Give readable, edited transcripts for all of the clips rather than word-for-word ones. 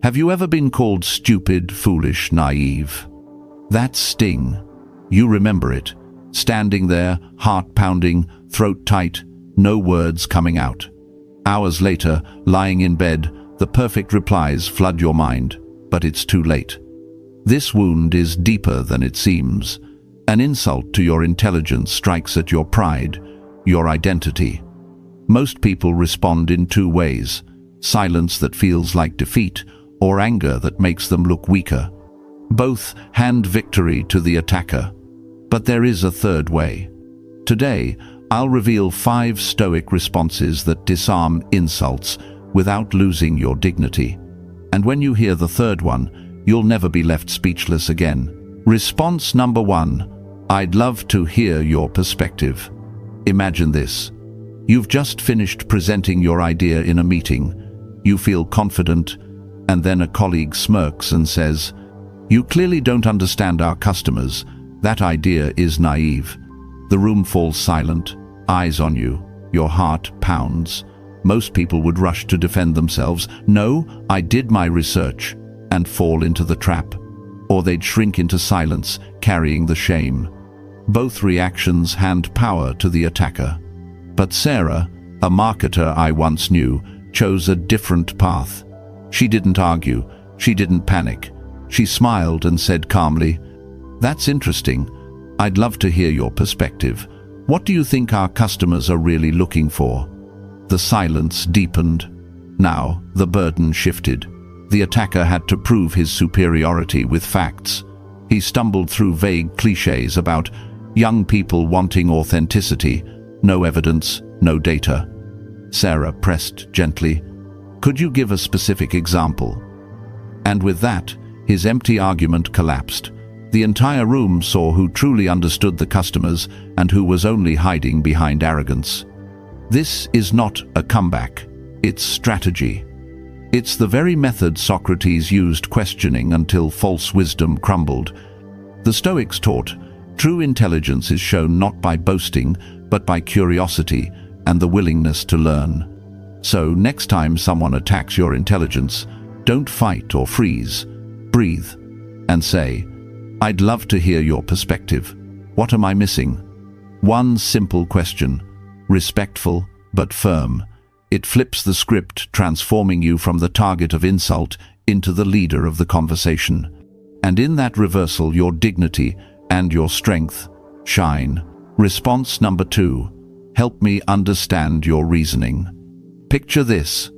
Have you ever been called stupid, foolish, naive? That sting. You remember it. Standing there, heart pounding, throat tight, no words coming out. Hours later, lying in bed, the perfect replies flood your mind, but it's too late. This wound is deeper than it seems. An insult to your intelligence strikes at your pride, your identity. Most people respond in two ways: silence that feels like defeat, or anger that makes them look weaker. Both hand victory to the attacker. But there is a third way. Today, I'll reveal 5 Stoic responses that disarm insults without losing your dignity. And when you hear the third one, you'll never be left speechless again. Response number 1. I'd love to hear your perspective. Imagine this. You've just finished presenting your idea in a meeting. You feel confident, and then a colleague smirks and says, "You clearly don't understand our customers. That idea is naive." The room falls silent, eyes on you, your heart pounds. Most people would rush to defend themselves. "No, I did my research," and fall into the trap. Or they'd shrink into silence, carrying the shame. Both reactions hand power to the attacker. But Sarah, a marketer I once knew, chose a different path. She didn't argue, she didn't panic. She smiled and said calmly, "That's interesting. I'd love to hear your perspective. What do you think our customers are really looking for?" The silence deepened. Now, the burden shifted. The attacker had to prove his superiority with facts. He stumbled through vague cliches about young people wanting authenticity. No evidence, no data. Sarah pressed gently, "Could you give a specific example?" And with that, his empty argument collapsed. The entire room saw who truly understood the customers and who was only hiding behind arrogance. This is not a comeback. It's strategy. It's the very method Socrates used, questioning until false wisdom crumbled. The Stoics taught, true intelligence is shown not by boasting, but by curiosity and the willingness to learn. So next time someone attacks your intelligence, don't fight or freeze. Breathe and say, "I'd love to hear your perspective. What am I missing?" One simple question, respectful but firm. It flips the script, transforming you from the target of insult into the leader of the conversation. And in that reversal, your dignity and your strength shine. Response number 2. Help me understand your reasoning. Picture this.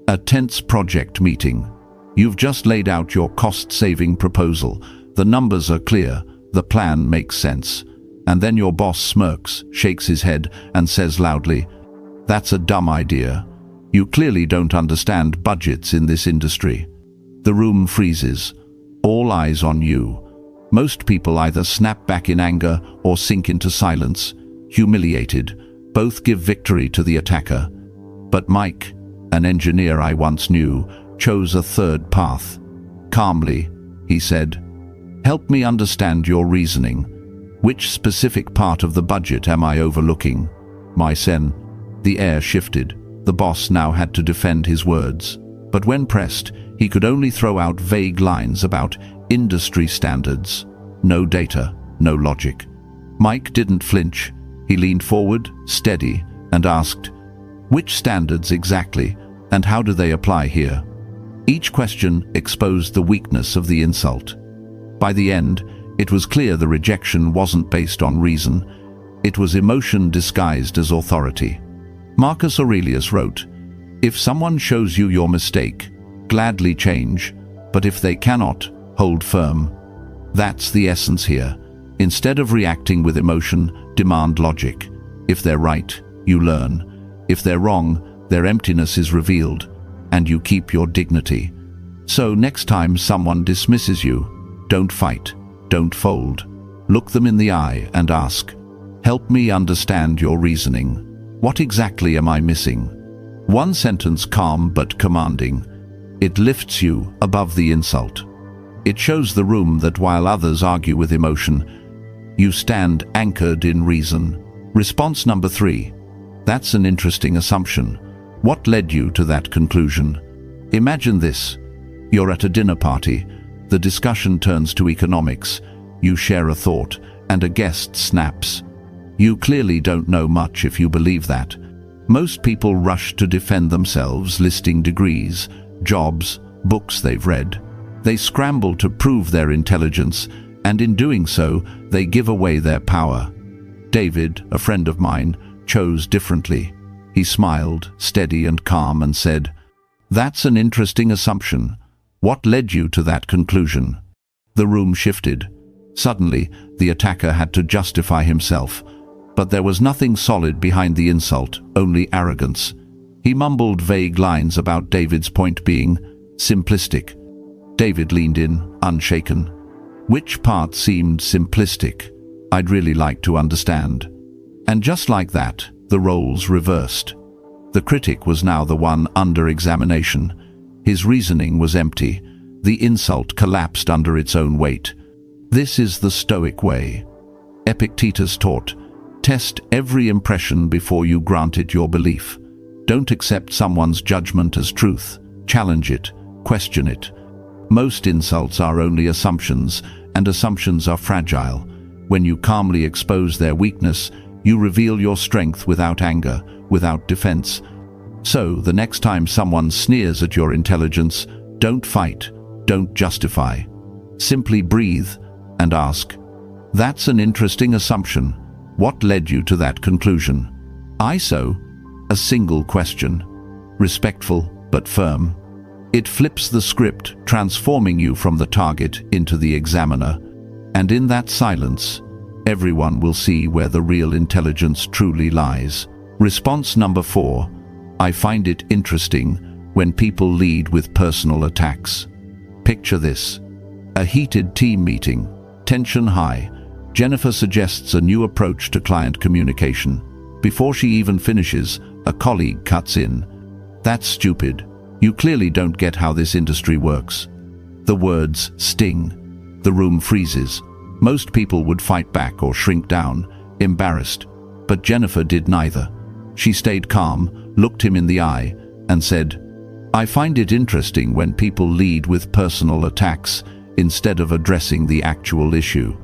A tense project meeting. You've just laid out your cost-saving proposal. The numbers are clear. The plan makes sense. And then your boss smirks, shakes his head, and says loudly, "That's a dumb idea. You clearly don't understand budgets in this industry." The room freezes. All eyes on you. Most people either snap back in anger or sink into silence, humiliated. Both give victory to the attacker. But Mike, an engineer I once knew, chose a third path. Calmly, he said, "Help me understand your reasoning. Which specific part of the budget am I overlooking?" My sen. The air shifted. The boss now had to defend his words. But when pressed, he could only throw out vague lines about industry standards. No data, no logic. Mike didn't flinch. He leaned forward, steady, and asked, "Which standards exactly, and how do they apply here?" Each question exposed the weakness of the insult. By the end, it was clear the rejection wasn't based on reason. It was emotion disguised as authority. Marcus Aurelius wrote, "If someone shows you your mistake, gladly change, but if they cannot, hold firm." That's the essence here. Instead of reacting with emotion, demand logic. If they're right, you learn. If they're wrong, their emptiness is revealed, and you keep your dignity. So next time someone dismisses you, don't fight, don't fold. Look them in the eye and ask, "Help me understand your reasoning. What exactly am I missing?" One sentence, calm but commanding. It lifts you above the insult. It shows the room that while others argue with emotion, you stand anchored in reason. Response number 3. That's an interesting assumption. What led you to that conclusion? Imagine this. You're at a dinner party. The discussion turns to economics. You share a thought, and a guest snaps. You clearly don't know much if you believe that. Most people rush to defend themselves, listing degrees, jobs, books they've read. They scramble to prove their intelligence, and in doing so, they give away their power. David, a friend of mine, chose differently. He smiled, steady and calm, and said, "That's an interesting assumption. What led you to that conclusion?" The room shifted. Suddenly, the attacker had to justify himself. But there was nothing solid behind the insult, only arrogance. He mumbled vague lines about David's point being simplistic. David leaned in, unshaken. Which part seemed simplistic? I'd really like to understand. And just like that, the roles reversed. The critic was now the one under examination. His reasoning was empty. The insult collapsed under its own weight. This is the Stoic way. Epictetus taught, test every impression before you grant it your belief. Don't accept someone's judgment as truth. Challenge it. Question it. Most insults are only assumptions, and assumptions are fragile. When you calmly expose their weakness, you reveal your strength without anger, without defense. So, the next time someone sneers at your intelligence, don't fight, don't justify. Simply breathe and ask, "That's an interesting assumption. What led you to that conclusion?" A single question. Respectful but firm. It flips the script, transforming you from the target into the examiner. And in that silence, everyone will see where the real intelligence truly lies. Response number 4. I find it interesting when people lead with personal attacks. Picture this. A heated team meeting. Tension high. Jennifer suggests a new approach to client communication. Before she even finishes, a colleague cuts in. "That's stupid. You clearly don't get how this industry works." The words sting. The room freezes. Most people would fight back or shrink down, embarrassed. But Jennifer did neither. She stayed calm, looked him in the eye, and said, "I find it interesting when people lead with personal attacks instead of addressing the actual issue."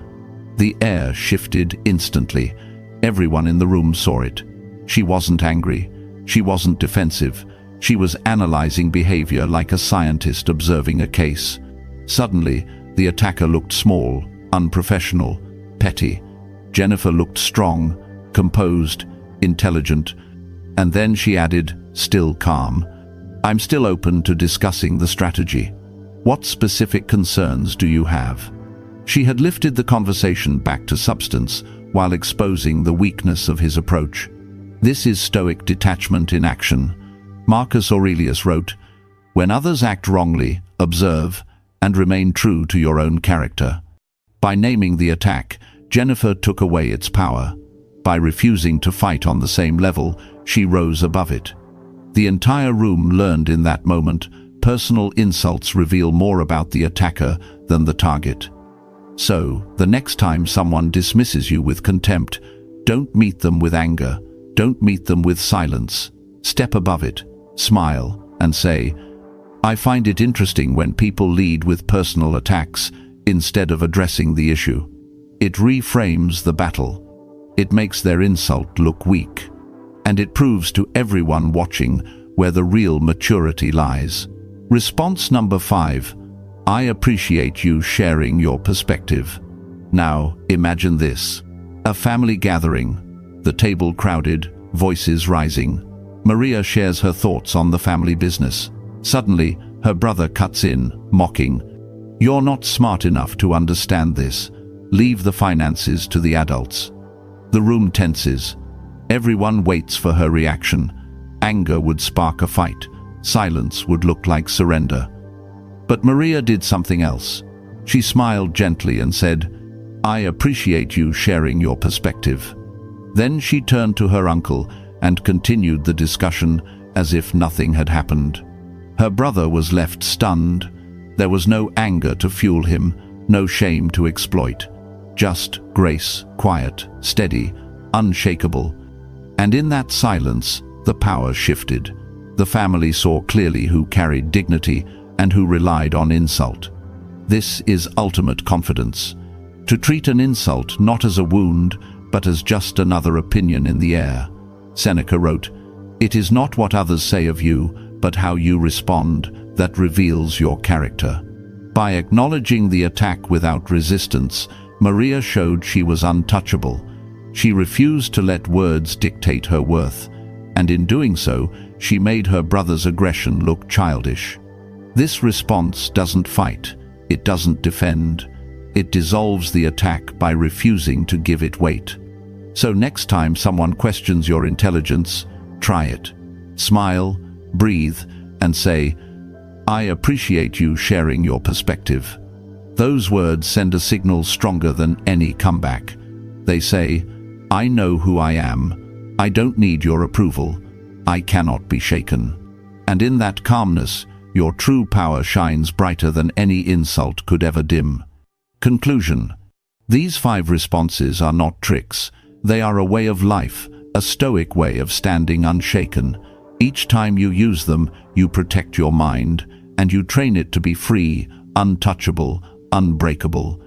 The air shifted instantly. Everyone in the room saw it. She wasn't angry. She wasn't defensive. She was analyzing behavior like a scientist observing a case. Suddenly, the attacker looked small, unprofessional, petty. Jennifer looked strong, composed, intelligent. And then she added, still calm, "I'm still open to discussing the strategy. What specific concerns do you have?" She had lifted the conversation back to substance while exposing the weakness of his approach. This is Stoic detachment in action. Marcus Aurelius wrote, "When others act wrongly, observe and remain true to your own character." By naming the attack, Jennifer took away its power. By refusing to fight on the same level, she rose above it. The entire room learned in that moment, personal insults reveal more about the attacker than the target. So, the next time someone dismisses you with contempt, don't meet them with anger, don't meet them with silence. Step above it, smile, and say, "I find it interesting when people lead with personal attacks instead of addressing the issue." It reframes the battle. It makes their insult look weak. And it proves to everyone watching where the real maturity lies. Response number 5. I appreciate you sharing your perspective. Now, imagine this. A family gathering. The table crowded, voices rising. Maria shares her thoughts on the family business. Suddenly, her brother cuts in, mocking. "You're not smart enough to understand this. Leave the finances to the adults." The room tenses. Everyone waits for her reaction. Anger would spark a fight. Silence would look like surrender. But Maria did something else. She smiled gently and said, "I appreciate you sharing your perspective." Then she turned to her uncle and continued the discussion as if nothing had happened. Her brother was left stunned. There was no anger to fuel him, no shame to exploit. Just grace, quiet, steady, unshakable. And in that silence, the power shifted. The family saw clearly who carried dignity and who relied on insult. This is ultimate confidence. To treat an insult not as a wound, but as just another opinion in the air. Seneca wrote, "It is not what others say of you, but how you respond, that reveals your character." By acknowledging the attack without resistance, Maria showed she was untouchable. She refused to let words dictate her worth, and in doing so, she made her brother's aggression look childish. This response doesn't fight, it doesn't defend, it dissolves the attack by refusing to give it weight. So next time someone questions your intelligence, try it. Smile, breathe, and say, "I appreciate you sharing your perspective." Those words send a signal stronger than any comeback. They say, "I know who I am. I don't need your approval. I cannot be shaken." And in that calmness, your true power shines brighter than any insult could ever dim. Conclusion. These 5 responses are not tricks. They are a way of life, a Stoic way of standing unshaken. Each time you use them, you protect your mind, and you train it to be free, untouchable, unbreakable.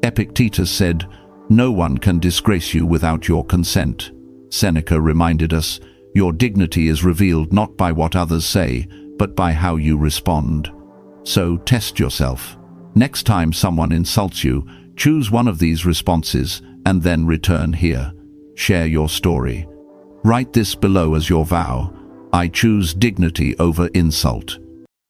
Epictetus said, "No one can disgrace you without your consent." Seneca reminded us, "Your dignity is revealed not by what others say, but by how you respond." So test yourself. Next time someone insults you, choose one of these responses and then return here. Share your story. Write this below as your vow. I choose dignity over insult.